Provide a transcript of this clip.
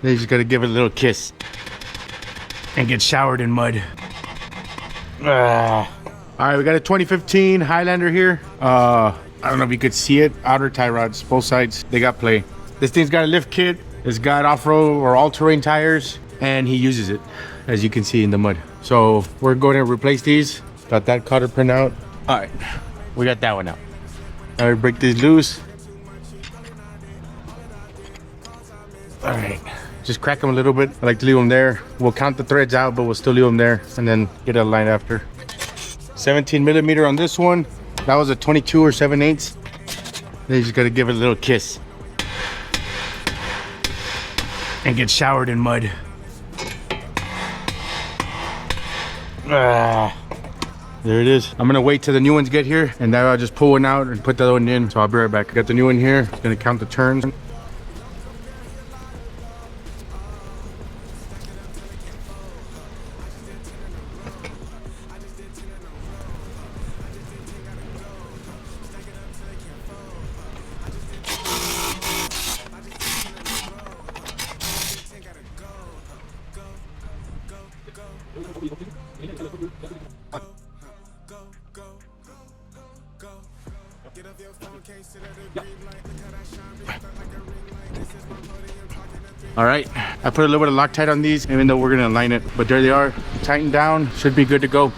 Then you just gotta give it a little kiss and get showered in mud. All right, we got a 2015 Highlander here. I don't know if you could see it. Outer tie rods, both sides, they got play. This thing's got a lift kit. It's got off-road or all-terrain tires, and he uses it, as you can see in the mud. So we're going to replace these. Got that cutter print out. All right, we got that one out. Now we break these loose. All right, just crack them a little bit. I like to leave them there. We'll count the threads out, but we'll still leave them there and then get a line after. 17 millimeter on this one. That was a 22 or 7/8. Then you just gotta give it a little kiss and get showered in mud. There it is. I'm gonna wait till the new ones get here, and then I'll just pull one out and put the other one in. So I'll be right back. I got the new one here. Gonna count the turns. All right, I put a little bit of Loctite on these, even though we're gonna align it, but there they are, tightened down, should be good to go.